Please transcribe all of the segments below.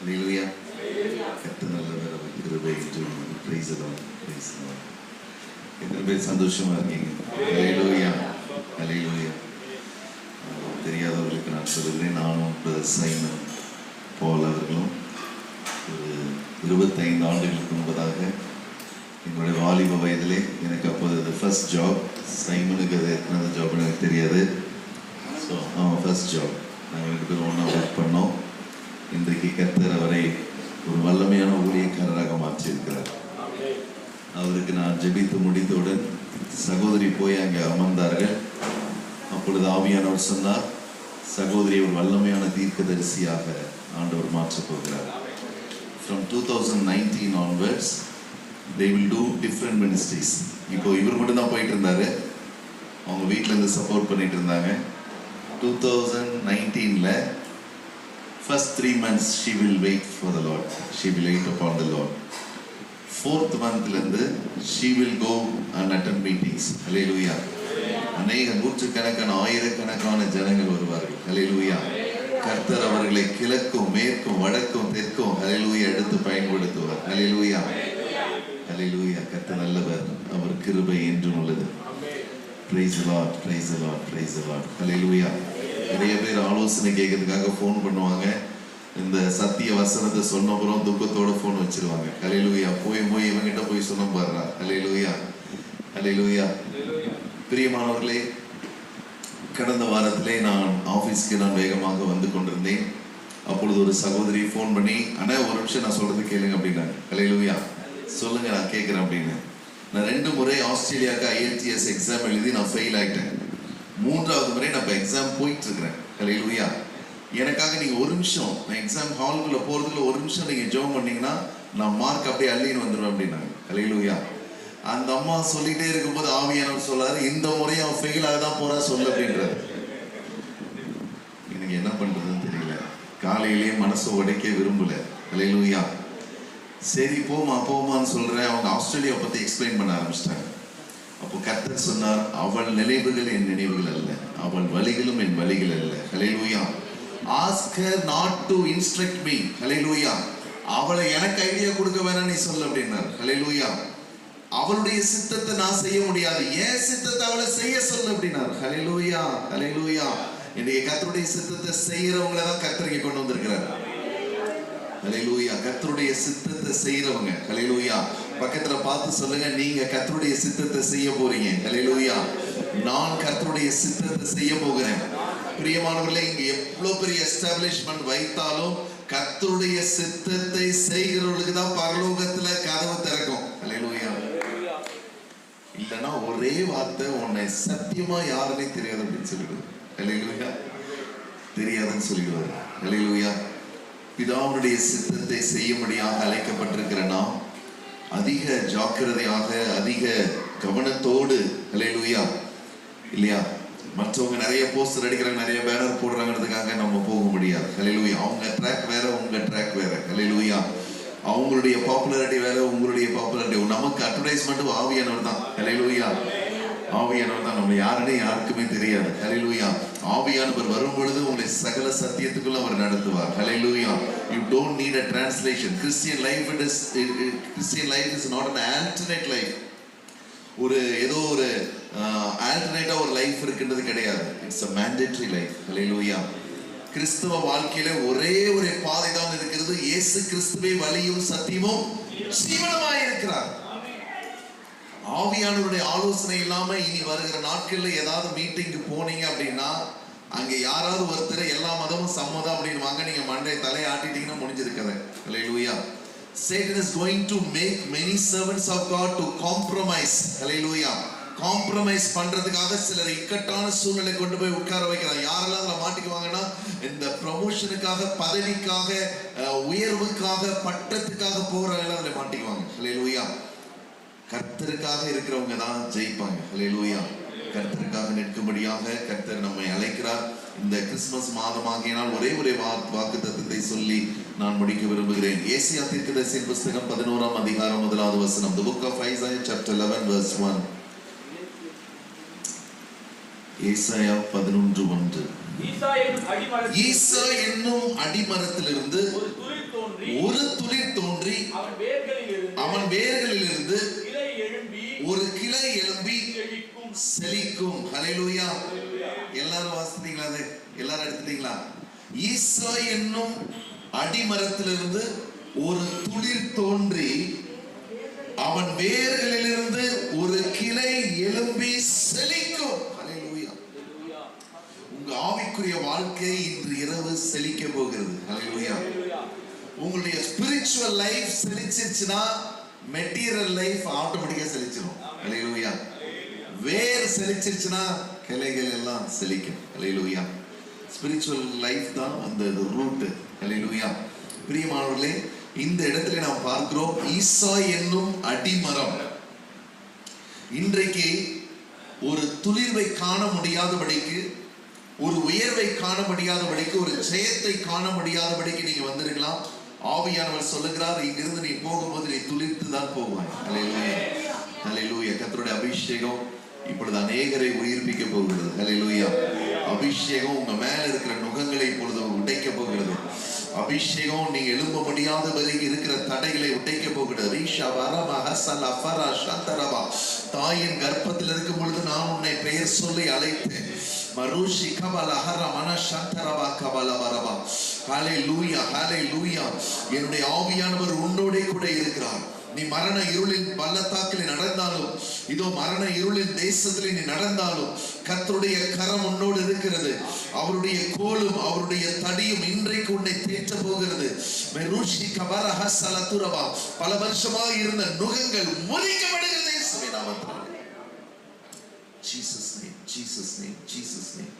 ஹல்லேலூயா. கர்த்தர் நல்லவர், அவர் கிருபை என்றும் உள்ளது. Praise the lord, praise the Lord. எத்தனை பேர் சந்தோஷமா இருக்கீங்க? ஹல்லேலூயா, ஹல்லேலூயா. தெரியாதவர்களுக்கு நான் சொல்கிறேன், நானும் பிரதர் சைமன் பால் அவர்களும் ஒரு 25 ஆண்டுகளுக்கு முன்பதாக என்னுடைய வாலிப வயதிலே, எனக்கு அப்போது அது ஃபர்ஸ்ட் ஜாப். சைமனுக்கு அது எத்தனை ஜாப்னு எனக்கு தெரியாது. ஸோ ஃபர்ஸ்ட் ஜாப் நாங்கள் 2 பேரும் ஒன்றா ஒர்க் பண்ணோம். இன்றைக்கு கர்த்தர் அவரை ஒரு வல்லமையான ஊழியக்காரராக மாற்றியிருக்கிறார். அவருக்கு நான் ஜெபித்து முடித்தவுடன் சகோதரி போய் அங்கே அமர்ந்தார்கள். அப்பொழுது ஆவியானவர் சொன்னார், சகோதரி ஒரு வல்லமையான தீர்க்கதரிசியாக ஆண்டவர் மாற்றப் போகிறார். From 2019 onwards they will do different ministries. இப்போ இவர் மட்டும் தான் போயிட்டு இருந்தாரு, அவங்க வீட்டில் இருந்து சப்போர்ட் பண்ணிட்டு இருந்தாங்க. 2019ல first 3 months she will wait for the Lord, she will wait upon the Lord. 4th monthல இருந்து she will go and attend meetings. ஹல்லேலூயா. அநேக நூற்றுக்கணக்கான ஆயிரக்கணக்கான ஜனங்கள் வருவார்கள். ஹல்லேலூயா. கர்த்தர் அவர்களை கிழக்கும் மேற்கும் வடக்கும் தெற்கும் ஹல்லேலூயா எடுத்து பயன்படுத்துவார். ஹல்லேலூயா, ஹல்லேலூயா. கர்த்தர் நல்லவர், அவர் கிருபை என்றும் உள்ளது. Praise the lord, praise the lord, praise the lord. Hallelujah. நிறைய பேர் ஆலோசனை கேட்கறதுக்காக ஃபோன் பண்ணுவாங்க. இந்த சத்திய வசனத்தை சொன்ன அப்புறம் துக்கத்தோட ஃபோன் வச்சிருவாங்க. ஹல்லேலூயா. போய் இவங்கிட்ட போய் சொன்ன பாருங்க. ஹல்லேலூயா, ஹல்லேலூயா. பிரியமானவர்களே, கடந்த வாரத்திலே நான் ஆஃபீஸ்க்கு வேகமாக வந்து கொண்டிருந்தேன். அப்பொழுது ஒரு சகோதரி ஃபோன் பண்ணி, அண்ணா ஒரு நிமிஷம் நான் சொல்றது கேளுங்க அப்படின்னாங்க. ஹல்லேலூயா. சொல்லுங்க, நான் கேட்குறேன் அப்படின்னு. நான் 2 முறை ஆஸ்திரேலியாவுக்கு IELTS எக்ஸாம் எழுதி நான் ஃபெயில் ஆகிட்டேன். 3வது முறை நான் இப்போ எக்ஸாம் போயிட்டு இருக்கிறேன். ஹல்லேலூயா. எனக்காக நீங்கள் ஒரு நிமிஷம், நான் எக்ஸாம் ஹாலுக்குள்ள போகிறதுக்குள்ள ஒரு நிமிஷம் நீங்கள் ஜெபம் பண்ணீங்கன்னா நான் மார்க் அப்படியே அள்ளின்னு வந்துடுவேன் அப்படின்னாங்க. ஹல்லேலூயா. அந்த அம்மா சொல்லிட்டே இருக்கும்போது ஆவியானவர் சொல்றாரு, இந்த முறை அவன் ஃபெயில் ஆக தான் போறா சொல்லு அப்படின்றாரு. எனக்கு என்ன பண்றதுன்னு தெரியல. காலையிலேயே மனசை உடைக்க விரும்பல. ஹல்லேலூயா. சரி போமான்னு சொல்றேன். அவங்க ஆஸ்திரேலியா பத்தி எக்ஸ்பிளைன் பண்ண ஆரம்பிச்சிட்டாங்க. அப்போ கர்த்தர் சொன்னார், அவள் நினைவுகள் என் நினைவுகள் அல்ல, அவள் வழிகளும் என் வழிகள் அல்ல. ஹல்லேலூயா. Ask her not to instruct me. ஹல்லேலூயா. அவளை எனக்கு ஐடியா கொடுக்க வேணாம் நீ சொல்ல அப்படின்னார். ஹல்லேலூயா. அவளுடைய சித்தத்தை நான் செய்ய முடியாது, என் சித்தத்தை அவளை செய்ய சொல்லு அப்படின்னார். ஹல்லேலூயா, ஹல்லேலூயா. இன்னைக்கு கர்த்தருடைய சித்தத்தை செய்யறவங்களை தான் கர்த்தர் இங்க கொண்டு வந்திருக்கிறார். ஹல்லேலூயா. கர்த்தருடைய சித்தத்தை செய்யறவங்க. ஹல்லேலூயா. பக்கத்துல பார்த்து சொல்லுங்க, நீங்க கர்த்தருடைய சித்தத்தை செய்ய போறீங்க. ஹல்லேலூயா. நான் கர்த்தருடைய சித்தத்தை செய்ய போகிறேன். பிரியமானவர்களே, இங்க எவ்வளவு பெரிய எஸ்டாப்லிஷ்மெண்ட் வைத்தாலும் கர்த்தருடைய சித்தத்தை செய்கிறவர்களுக்கு தான் பரலோகத்துல கதவு திறக்கும். ஹல்லேலூயா. இல்லைன்னா ஒரே வார்த்தை, உன்னை சத்தியமா யாருன்னே தெரியாது அப்படின்னு சொல்லிடுவார். ஹல்லேலூயா. தெரியாதுன்னு சொல்லிடுவார். ஹல்லேலூயா. பிதாவுடைய சித்தத்தை செய்யும்படியாக அழைக்கப்பட்டிருக்கிற நாம் அதிக ஜாக்கிரதையாக, அதிக கவனத்தோடு, ஹல்லேலூயா, இல்லையா, மற்றவங்க நிறைய போஸ்டர் அடிக்கிறாங்க, நிறைய பேனர் போடுறாங்கிறதுக்காக நம்ம போக முடியாது. ஹல்லேலூயா. அவங்க ட்ராக் வேற, உங்க ட்ராக் வேற. ஹல்லேலூயா. அவங்களுடைய பாப்புலாரிட்டி வேற, உங்களுடைய பாப்புலாரிட்டி. நமக்கு அட்வர்டைஸ்மெண்ட் ஆவியானவர் தான். ஹல்லேலூயா. ஆவியானவர் தான். நம்ம யாருன்னு யாருக்குமே தெரியாது. ஹல்லேலூயா. ஆவியானவர் வரும் பொழுது உங்களை சகல சத்தியத்துக்குள்ள அவர் நடத்துவார். ஹல்லேலூயா. You don't need a translation. Christian life is not an alternate life. ஏதோ ஒரு ஆல்டர்னேட்டா ஒரு லைஃப் இருக்குன்றது கிடையாது. It's a mandatory life. ஹல்லேலூயா. கிறிஸ்தவ வாழ்க்கையில ஒரே ஒரு பாதை தான் இருக்கிறது. இயேசு கிறிஸ்துவே வழியும் சத்தியமும் ஜீவனுமாய் இருக்கிறார். ஆவியானவருடைய ஆலோசனை இல்லாம இனி வருகிற நாட்கள்ல ஏதாவது மீட்டிங்கு போனீங்க அப்படின்னா அங்க யாராவது ஒருத்தர் எல்லா மதமும் சம்மதம் அப்படின்னு வாங்க, நீங்க மண்டை தலையை ஆட்டிட்டீங்கன்னா முடிஞ்சிருக்கது. ஹல்லேலூயா. Satan is going to make many servants of God to compromise. Hallelujah. Compromise பண்றதுக்காக சிலர் இக்கட்டான சூழ்நிலை கொண்டு போய் உட்கார வைக்கிறார். யாரெல்லாம் அதுல மாட்டிக்குவாங்கன்னா, இந்த ப்ரமோஷனுக்காக, பதவிக்காக, உயர்வுக்காக, பட்டத்துக்காக போறவங்க அதுல மாட்டிக்குவாங்க. ஹல்லேலூயா. கர்த்தருக்காக இருக்கிறவங்க தான் ஜெயிப்பாங்க. ஹல்லேலூயா. கர்த்தருக்காக நிற்கும்படியாக கர்த்தர் நம்மை அழைக்கிறார். இந்த கிறிஸ்துமஸ் மாதமாகினால் ஒரே வாக்குத்தத்தத்தை சொல்லி நான் முடிக்க விரும்புகிறேன். ஏசாயா தீர்க்கதரிசியின் புத்தகம் 11ஆம் அதிகாரம் 1வது வசனம். The book of Isaiah chapter 11 verse 1. ஏசாயா 11:1. ஈசா என்னும் அடிமரத்திலிருந்து அவன் வேர்களிலிருந்து ஒரு கிளை எழும்பி செழிக்கும். ஹல்லேலூயா. எல்லாரும் வாசித்தீங்களா? அது எல்லாரும் எடுத்துட்டீங்களா? ஈசா என்னும் அடிமரத்திலிருந்து ஒரு துளிர் தோன்றி அவன் வேர்களிலிருந்து ஒரு கிளை எழும்பி செழிக்கும். ஹல்லேலூயா. உங்க ஆவிக்குரிய வாழ்க்கை இன்று இரவு செழிக்க போகிறது. ஹல்லேலூயா. உங்களுடைய ஸ்பிரிச்சுவல் லைஃப் செழிச்சிருச்சுன்னா மெட்டீரியல் லைஃப் ஆட்டோமேட்டிக்கா செழிச்சிடும். ஹல்லேலூயா. வேர் செழிச்சிருச்சுன்னா கிளைகள் எல்லாம் செழிக்கும். ஹல்லேலூயா. ஸ்பிரிச்சுவல் லைஃப் தான் அந்த ரூட். ஹல்லேலூயா. பிரியமானவர்களே, இந்த இடத்துல நாம் பார்க்கிறோம் ஈசா என்னும் அடிமரம் இன்றைக்கு ஒரு துளிர்வை காண முடியாதபடிக்கு, ஒரு உயர்வை காண முடியாதபடிக்கு, ஒரு ஜெயத்தை காண முடியாதபடிக்கு நீங்க வந்திருக்கலாம். ஆவியானவர் சொல்லுகிறார், இங்கிருந்து நீ போகும்போது நீ துளிர்த்து தான் போவாய். ஹல்லேலூயா. ஹல்லேலூயா. கர்த்தருடைய அபிஷேகம் இப்பொழுது அநேகரை உயிர்ப்பிக்க போகிறது. ஹல்லேலூயா. அபிஷேகம் உங்க மேல இருக்கிற நுகங்களை இப்பொழுது உடைக்க போகிறது. அபிஷேகம் நீங்க எழும்ப முடியாத வரைக்கும் இருக்கிற தடைகளை உடைக்க போகிறது. தாயின் கர்ப்பத்தில் இருக்கும் பொழுது நான் உன்னை பெயர் சொல்லி அழைத்தேன். மருஷி கபல ஹர மன சந்தரபா கபல வரபா. ஹல்லேலூயா. ஹல்லேலூயா. என்னுடைய ஆவியானவர் உன்னோடே கூட இருக்கிறார். நீ மரண இருளின் பள்ளத்தாக்கில் நடந்தாலும், இதோ மரண இருளின் தேசத்தில் நீ நடந்தாலும் கர்த்தருடைய கரம் உன்னோடு இருக்கிறது. அவருடைய கோலும் அவருடைய தடியும் இன்றைக்கு உன்னை தேற்ற போகிறது. மெருஷி கபர ஹஸலதுரபா. பல வருஷமாக இருந்த நுகங்கள் முறிக்கப்படுகிறது இயேசுவின் நாமத்தில். Jesus name, Jesus name, Jesus name.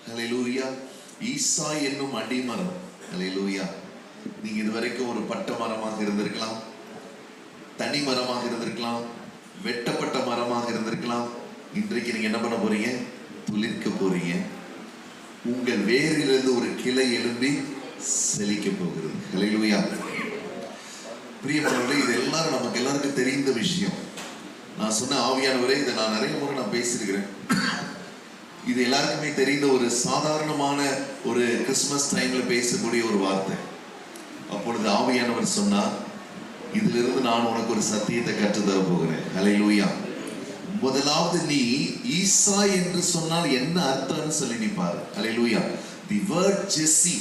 Hallelujah. ஈசா என்னும் அடிமரம். ஹல்லேலூயா. நீங்க இதுவரைக்கும் ஒரு பட்ட மரமாக இருந்திருக்கலாம், தனி மரமாக இருந்திருக்கலாம், வெட்டப்பட்ட மரமாக இருந்திருக்கலாம். இன்றைக்கு நீங்க என்ன பண்ண போறீங்க? துளிர்க்க போறீங்க. உங்கள் வேரிலிருந்து ஒரு கிளை எழும்பி செழிக்க போகிறது. ஹல்லேலூயா. பிரியமானவர்களே, இது எல்லாரும் நமக்கு எல்லாருக்கும் தெரிந்த விஷயம். நான் சொன்ன ஆவியானவரே, இதை நான் நிறைய முறை நான் பேசியிருக்கிறேன். இது எல்லாருக்குமே தெரிந்த ஒரு சாதாரணமான ஒரு கிறிஸ்துமஸ் டைம்ல பேசக்கூடிய ஒரு வார்த்தை. அப்பொழுது ஆவியானவர் சொன்னார், இதிலிருந்து நான் உனக்கு ஒரு சத்தியத்தை கற்றுத்தர போகிறேன். ஹல்லேலூயா. முதலாவது நீ ஈசா என்று சொன்னால் என்ன அர்த்தம்னு சொல்லி நீ பாரு. ஹல்லேலூயா. The word Jesse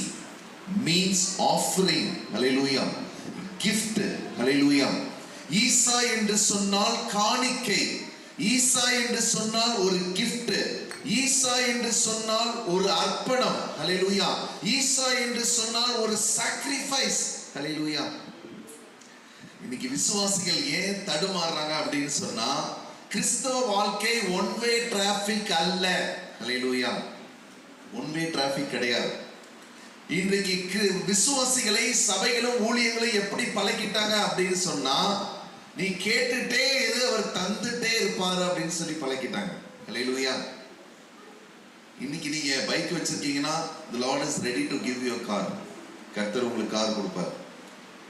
means offering. Hallelujah. gift. ஹல்லேலூயா. ஈசா என்று சொன்னால் காணிக்கை. ஈசா என்று சொன்னால் ஒரு gift. ஈசா என்று சொன்னால் ஒரு அர்ப்பணம். ஹல்லேலூயா. ஈசா என்று சொன்னால் ஒரு sacrifice. ஹல்லேலூயா. இன்னைக்கு விசுவாசிகள் ஏன் தடுமாறுறாங்க அப்படின்னு சொன்னா, கிறிஸ்தவ வாழ்க்கை ஒன் வே டிராபிக் அல்ல. ஹல்லேலூயா. ஒன் வே டிராபிக் கிடையாது. இன்றைக்கு விசுவாசிகளை சபைகளும் ஊழியர்களும் எப்படி பழகிட்டாங்க அப்படின்னு சொன்னா, நீ கேட்டுட்டே இரு, அவர் தந்துட்டே இருப்பாரு அப்படின்னு சொல்லி பழகிட்டாங்க. ஹல்லேலூயா. இன்னைக்கு நீங்க bike வச்சிருக்கீங்கன்னா, the Lord is ready to give you a car. கர்த்தர் உங்களுக்கு கார் கொடுப்பார்.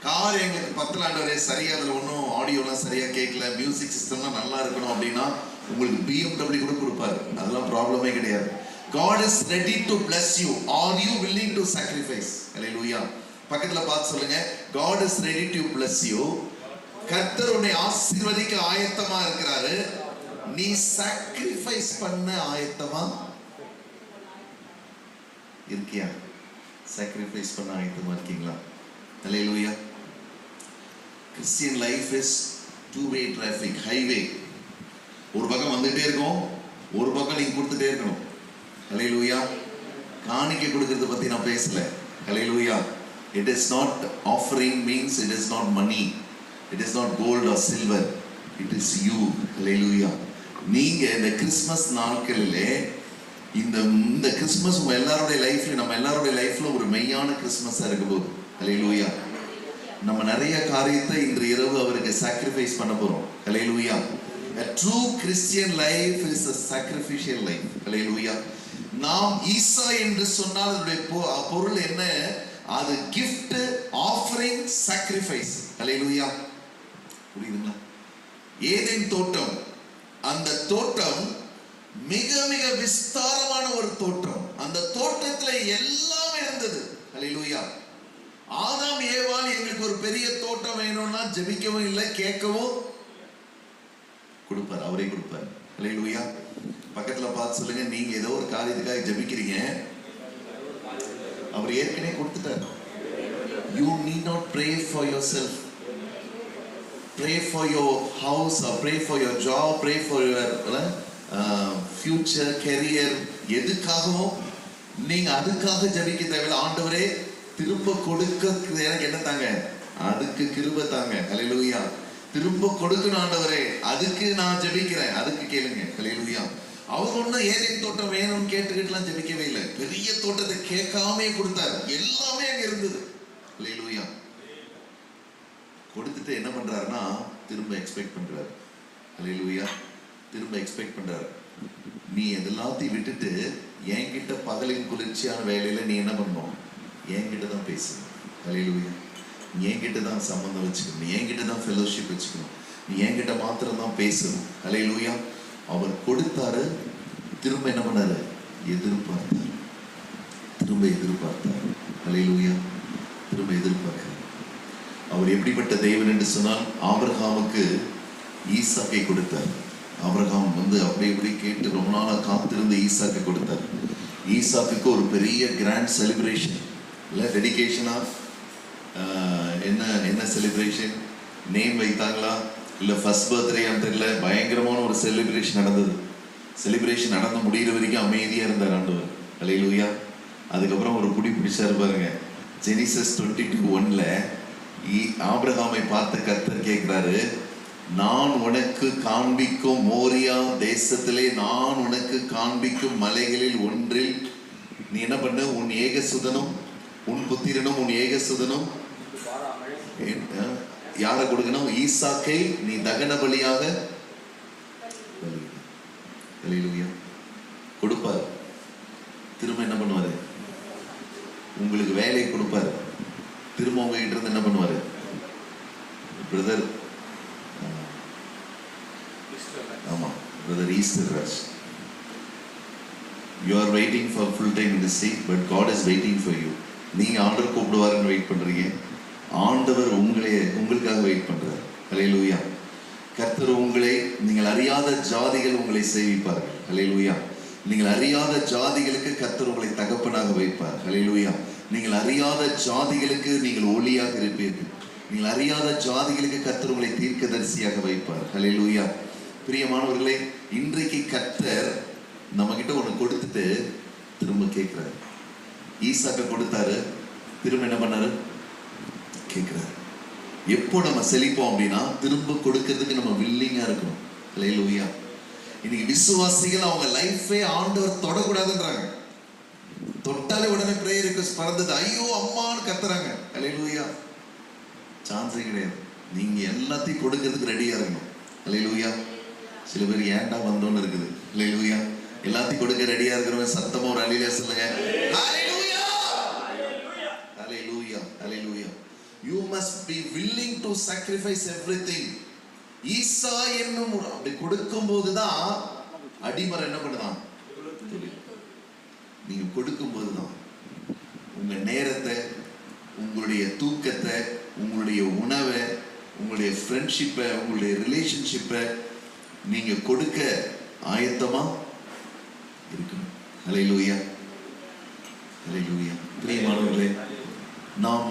கார் எங்களுக்கு 10 ஆண்டவரே சரியா, அதுல ஒன்றும் ஆடியோலாம் சரியா கேட்கல, மியூசிக் சிஸ்டம்லாம் நல்லா இருக்கணும் அப்படின்னா உங்களுக்கு BMW கூட கொடுப்பாரு. அதெல்லாம் ப்ராப்ளமே கிடையாது. God is ready to bless you. Are you willing to sacrifice? Hallelujah. பக்கத்துல பார்த்து சொல்லுங்க, God is ready to bless you. கர்த்தர் உன்னை ஆசீர்வதிக்க ஆயத்தமா இருக்கிறாரு. நீ sacrifice பண்ண ஆயத்தமா இருக்கியா? sacrifice பண்ண ஆயத்தமா இருக்கீங்களா? Hallelujah. Christian life is two-way traffic, highway. ஒரு பக்கம் வந்துட்டே இருக்கும், ஒரு பக்கம் நீங்க கொடுத்துட்டே இருக்கணும். Hallelujah. காணிக்கை கொடுக்கிறது பத்தி நான் பேசல. Hallelujah. It is not offering, means it is not money. It is not gold or silver. It is you. Hallelujah. நீங்க இந்த கிறிஸ்மஸ் நாட்களிலே, இந்த கிறிஸ்மஸ் உங்க எல்லாருடைய லைஃப்ல, நம்ம எல்லாருடைய லைஃப்ல ஒரு மெய்யான கிறிஸ்மஸா இருக்க போகுது. ஹல்லேலூயா. நம்ம நிறைய காரியத்தை இன்று இரவு அவருக்கு sacrifice பண்ண போறோம். ஹல்லேலூயா. A true Christian life is a sacrificial life. ஹல்லேலூயா. நாம் ஈசா என்று சொன்னால் அதனுடைய பொருள் என்ன? அது gift, offering, sacrifice. ஹல்லேலூயா. புரியுதுங்களா? ஏதேன் தோட்டம், அந்த தோட்டம் மிக மிக விஸ்தாரமான ஒரு தோட்டம். அந்த தோட்டத்துல எல்லாம் இருந்தது. ஹல்லேலூயா. ஆதாம் ஏவாள் எங்களுக்கு ஒரு பெரிய தோட்டம் வேணும்னா ஜெபிக்கவும் இல்லை, கேட்கவும் கொடுப்பார், அவரே கொடுப்பார். அல்லேலூயா. பக்கத்துல பார்த்து சொல்லுங்க, நீங்க ஏதோ ஒரு காரியத்துக்காக ஜெபிக்கிறீங்க, அவர் ஏற்கனவே கொடுத்துட்டார். You need not pray for yourself. Pray for your house or pray for your job, pray for your future career. எதுக்காகவும் நீங்க அதுக்காக ஜெபிக்க தேவையில்லை. ஆண்டவரே திரும்ப கொடுக்க எனக்கு என்ன தாங்க, அதுக்கு கிருபை தாங்க. அல்லேலூயா. திரும்ப கொடுக்கணும் ஆண்டவரே, அதுக்கு நான் ஜெபிக்கிறேன், அதுக்கு கேளுங்க. அல்லேலூயா. அவங்க ஒன்றும் ஏதேன் தோட்டம் வேணும்னு கேட்டுக்கிட்டுலாம் ஜெபிக்கவே இல்லை, பெரிய தோட்டத்தை கேட்காமே கொடுத்தாரு, எல்லாமே அங்க இருந்தது. அல்லேலூயா. கொடுத்துட்டு என்ன பண்றாருன்னா திரும்ப எக்ஸ்பெக்ட் பண்றாரு. அல்லேலூயா. திரும்ப எக்ஸ்பெக்ட் பண்றாரு. நீ எல்லாத்தையும் விட்டுட்டு என்கிட்ட பகலின் குளிர்ச்சியான வேலையில நீ என்ன பண்ணணும், என்கிட்ட தான் பேசணும். அல்லேலூயா. நீ என்கிட்ட தான் சம்பந்தம் வச்சுக்கணும், நீ என்கிட்ட தான் ஃபெலோஷிப் வச்சுக்கணும், நீ என்கிட்ட மாத்திரம் தான் பேசணும். அல்லேலூயா. அவர் கொடுத்தாரு, திரும்ப என்ன பண்ணாரு, எதிர்பார்த்தார், திரும்ப எதிர்பார்த்தார். அல்லேலூயா. திரும்ப எதிர்பார்க்க. அவர் எப்படிப்பட்ட தெய்வன் என்று சொன்னால், ஆபிரகாமுக்கு ஈசாக்கை கொடுத்தார். ஆபிரகாம் அப்படி இப்படி கேட்டு ரொம்ப நாளா காத்திருந்து ஈசாக்கை கொடுத்தார். ஈசாக்குக்கு ஒரு பெரிய கிராண்ட் செலிப்ரேஷன், இல்லை டெடிகேஷனா, என்ன செலிப்ரேஷன், நேம் வைத்தாங்களா இல்லை ஃபர்ஸ்ட் பர்த்டே தெரியல, பயங்கரமான ஒரு செலிப்ரேஷன் நடந்தது. செலிப்ரேஷன் நடந்து முடிகிற வரைக்கும் அமைதியா இருந்தார் ஆண்டவர். அல்லேலூயா. அதுக்கப்புறம் ஒரு குடி பிடிச்சாரு பாருங்க. ஜெனிசஸ் 22:1 ஆபிரகாமை பார்த்து கர்த்தர் கேட்கிறாரு, நான் உனக்கு காண்பிக்கும் மோரியா தேசத்திலே நான் உனக்கு காண்பிக்கும் மலைகளில் ஒன்றில் நீ என்ன பண்ண, உன் ஏகசுதனும் உன் புத்திரனும் உன் ஏகசுதனும் யாரை கொடுக்கணும், ஈசாக்கை நீ தகன பலியாக கொடுப்பார். திரும்ப என்ன பண்ணுவாரு, உங்களுக்கு வேலை கொடுப்பாரு. திரும்ப உங்ககிட்ட இருந்து என்ன பண்ணுவாரு, பிரதர், ஆமா brother Easter Raj, you are waiting for full time ministry but God is waiting for you. நீங்க ஆண்டவர் கூப்பிடுவாருன்னு வெயிட் பண்றீங்க, ஆண்டவர் உங்களுக்காக வெயிட் பண்றார். அல்லேலூயா. கர்த்தர் உங்களை, நீங்கள் அறியாத ஜாதிகள் உங்களை சேவிப்பார்கள். அல்லேலூயா. நீங்கள் அறியாத ஜாதிகளுக்கு கர்த்தர் உங்களை தகப்பனாக வைப்பார். அல்லேலூயா. நீங்கள் அறியாத ஜாதிகளுக்கு நீங்கள் ஒளியாக இருப்பீர்கள். நீங்கள் அறியாத ஜாதிகளுக்கு கர்த்தர் உங்களை தீர்க்கதரிசியாக வைப்பார். அல்லேலூயா. பிரியமானவர்களே, இன்றைக்கு கர்த்தர் நம்ம கிட்ட ஒண்ணு கொடுத்துட்டு திரும்ப கேட்கிறாரு. ஈசாக்க கொடுத்தாரு, திரும்ப என்ன பண்ணாரு, கேட்கிறாரு. எப்போ நம்ம செழிப்போம் அப்படின்னா திரும்ப கொடுக்கிறதுக்கு நம்ம வில்லிங்கா இருக்கணும். அல்லேலூயா. இன்னைக்கு விசுவாசிகள் அவங்க லைஃபே ஆண்டவர் தொடக்கூடாதுன்றாங்க. தொட்டாலே உடனே பிரேயர் ரிக்வெஸ்ட் பறந்தது, ஐயோ அம்மான்னு கத்துறாங்க. அல்லேலூயா. சான்ஸே கிடையாது. நீங்க எல்லாத்தையும் கொடுக்கிறதுக்கு ரெடியா இருக்கணும். அல்லேலூயா. சில பேர் ஏன்டா வந்தோன்னு இருக்குது. அல்லேலூயா. எல்லாத்தையும் கொடுக்க ரெடியா இருக்கிறவங்க சத்தமா ஒரு அல்லேலூயா சொல்லுங்க. அல்லேலூயா. அல்லேலூயா. அல்லேலூயா. You must be willing to sacrifice everything. ஈசா என்னும் அப்படி கொடுக்கும் போதுதான் அடிமரம் என்ன பண்ணுதான், நீங்க கொடுக்கும் போதுதான் உங்க நேரத்தை, உங்களுடைய தூக்கத்தை, உங்களுடைய உணவை, உங்களுடைய ஃப்ரெண்ட்ஷிப்பை, உங்களுடைய ரிலேஷன்ஷிப்பை நீங்க கொடுக்க ஆயத்தமா இருக்கணும். அல்லேலூயா. அல்லேலூயா. பிரியமானவர்களே, நாம்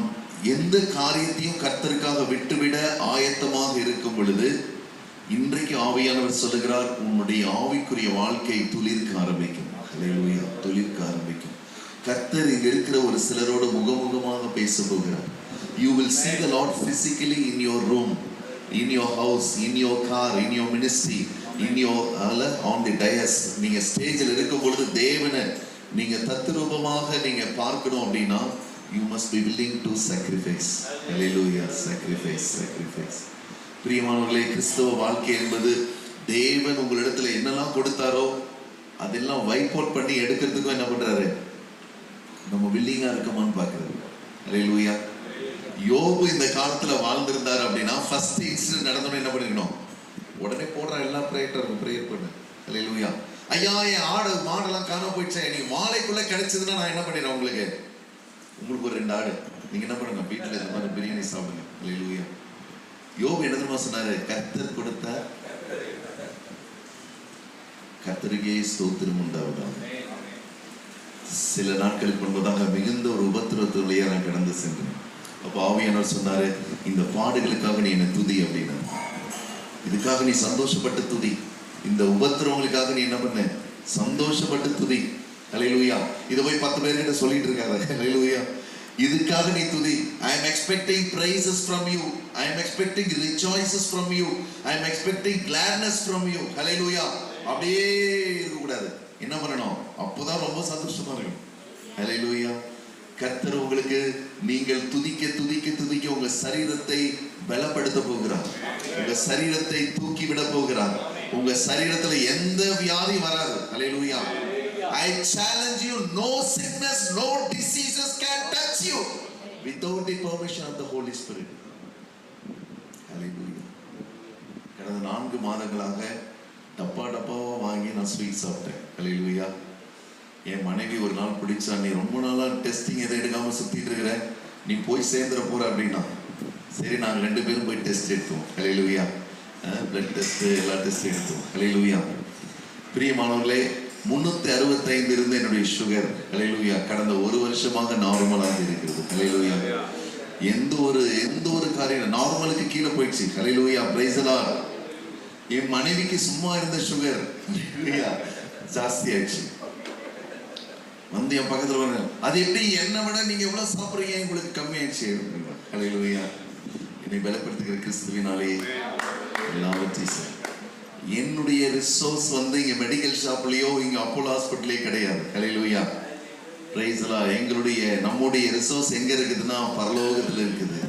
எந்த காரியத்தையும் கர்த்தருக்காக விட்டுவிட ஆயத்தமாக இருக்கும் பொழுது இன்றைக்கு ஆவியானவர் சொல்லுகிறார், உன்னுடைய ஆவிக்குரிய வாழ்க்கை துளிர்க்க ஆரம்பிக்கும். அல்லேலூயா. துளிர்க்க ஆரம்பிக்கும். கர்த்தர் இங்க இருக்கிற ஒரு சிலரோடு முகமுகமாக பேச போகிறார். You will see the Lord physically in your room, in your house, in your car, in your ministry, in your on the dais. நீங்க ஸ்டேஜில் இருக்கும் பொழுது தேவனை நீங்க தத்ரூபமாக நீங்க பார்க்கணும் அப்படின்னா you must be willing to sacrifice. Hallelujah. Sacrifice. பிரியமானவர்களே, கிறிஸ்தவ வாழ்க்கை என்பது தேவன் உங்களிடத்துல என்னெல்லாம் கொடுத்தாரோ அதெல்லாம் வைப் அவுட் பண்ணி எடுக்கிறதுக்கும் என்ன பண்றாரு, நம்ம வில்லிங்கா இருக்கமான்னு பாக்குறாரு. அல்லேலூயா. யோபு இந்த காலத்துல வாழ்ந்திருந்தாரு அப்படின்னா ஃபர்ஸ்ட் இன்சிடென்ட் நடந்தோன்னு என்ன பண்ணிக்கணும், உடனே போடுற எல்லா ப்ரேயரும் ப்ரேயர் பண்ணு. அல்லேலூயா. ஐயா, என் ஆடு மாடெல்லாம் காணாம போயிடுச்சேன், நீங்க மாலைக்குள்ள கிடைச்சதுன்னா நான் என்ன பண்ணிடுறேன், உங்களுக்கு ஒரு 2 ஆடு நீங்க என்ன பண்ணுங்க, வீட்டுல இந்த மாதிரி பிரியாணி சாப்பிடுங்க. யோபு என்ன தெரியுமா சொன்னாரு? கர்த்தர் கொடுத்தார், கர்த்தருக்கே ஸ்தோத்திரம் உண்டாவதாக. சில நாட்களுக்கு முன்பதாக மிகுந்த ஒரு உபத்திரவத்திலேயே நான் கடந்து சென்றேன். அப்போ ஆவியானவர் சொன்னாரு, இந்த பாடுகளுக்காக நீ என்ன துதி அப்படின்னா, இதுக்காக நீ சந்தோஷப்பட்டு துதி, இந்த உபத்திரவங்களுக்காக நீ என்ன பண்ண, சந்தோஷப்பட்டு துதி. ஹல்லேலூயா. இதை போய் 10 பேர்கிட்ட சொல்லிட்டு இருக்காங்க. ஹல்லேலூயா. இதுக்காக நீ துதி. I am expecting praises from you. I am expecting rejoices from you. I am expecting gladness from you. ஹல்லேலூயா. அப்படியே இருக்க கூடாது. என்ன பண்ணணும்? அப்போதான் ரொம்ப சந்தோஷமா இருக்கும். ஹல்லேலூயா. கர்த்தர் உங்களுக்கு, நீங்கள் துதிக்க துதிக்க துதிக்க உங்க சரீரத்தை பலப்படுத்த போகிறார். உங்க சரீரத்தை தூக்கி விட போகிறார். உங்க சரீரத்துல எந்த வியாதி வராது. ஹல்லேலூயா. I challenge you, no sickness, no diseases can touch you without the permission of the Holy Spirit. Hallelujah. கடந்த 4 மாதங்களாக டப்பாவா வாங்கி நான் ஸ்வீட் சாப்பிட்டேன். ஹல்லேலூயா. என் மனைவி ஒரு நாள் பிடிச்சா, நீ ரொம்ப நாளா டெஸ்டிங் எதை எடுக்காம சுத்திட்டு இருக்கிற, நீ போய் சேர்ந்துட போற அப்படின்னா. சரி, நாங்கள் 2 பேரும் போய் டெஸ்ட் எடுத்தோம். ஹல்லேலூயா. பிளட் டெஸ்ட், எல்லா டெஸ்ட் எடுத்தோம். ஹல்லேலூயா. பிரியமானவர்களே, 365 இருந்த என்னுடைய சுகர், ஹல்லேலூயா, கடந்த 1 வருஷமாக நார்மலாக இருக்கிறது. ஹல்லேலூயா. எந்த ஒரு காரியம் நார்மலுக்கு கீழே போயிடுச்சு. ஹல்லேலூயா. Praise the Lord. என் மனைவிக்கு சும்மா இருந்த சுகர் ஜாஸ்தி ஆயிடுச்சு. வந்து என் பக்கத்துல வர, அது எப்படி என்னை விட நீங்க எவ்வளவு சாப்பிடுறீங்க, உங்களுக்கு கம்மி ஆயிடுச்சு. ஹல்லேலூயா. என்னை பலப்படுத்துகிற கிறிஸ்துவினாலே எல்லாவற்றையும். என்னுடைய ரிசோர்ஸ் வந்து இங்க மெடிக்கல் ஷாப்லயோ இங்க அப்போலோ ஹாஸ்பிட்டலே கிடையாது. ஹல்லேலூயா. Praise the lord. நம்முடைய ரிசோர்ஸ் எங்க இருக்குதுன்னா பரலோகத்துல இருக்குது.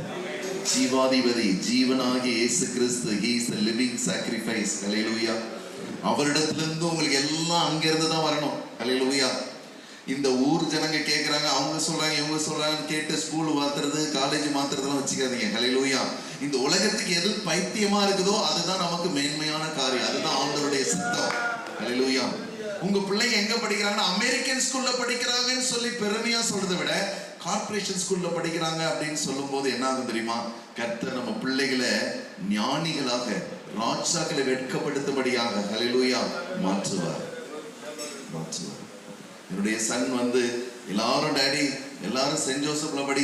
ஜீவாதிபதி, ஜீவனாகிய இயேசு கிறிஸ்து, he is the living sacrifice. ஹல்லேலூயா. அவரிடத்திலிருந்து உங்களுக்கு எல்லாம் அங்க இருந்து தான் வரணும். ஹல்லேலூயா. இந்த ஊர் ஜனங்க கேட்கறாங்க, அவங்க சொல்றாங்க, இவங்க சொல்றாங்க கேட்டு ஸ்கூல் மாத்துறது, காலேஜ் மாத்துறதெல்லாம் வச்சுக்காதீங்க. ஹல்லேலூயா. இந்த உலகத்துக்கு எது பைத்தியமா இருக்குதோ அதுதான் நமக்கு மேன்மையான காரியம். அதுதான் ஆண்டவருடைய சித்தம். ஹல்லேலூயா. உங்க பிள்ளைங்க எங்க படிக்கிறாங்கன்னா அமெரிக்கன் ஸ்கூல்ல படிக்கிறாங்கன்னு சொல்லி பெருமையா சொல்றதை விட கார்ப்பரேஷன் ஸ்கூல்ல படிக்கிறாங்க அப்படின்னு சொல்லும் போது என்ன ஆகும் தெரியுமா? கர்த்தர் நம்ம பிள்ளைகளை ஞானிகளாக, ராஜாக்களை வெட்கப்படுத்தும்படியாக ஹல்லேலூயா மாற்றுவார். என்னுடைய சன் வந்து எல்லாரும் டாடி எல்லாரும் சென்ட் ஜோசப்ல படி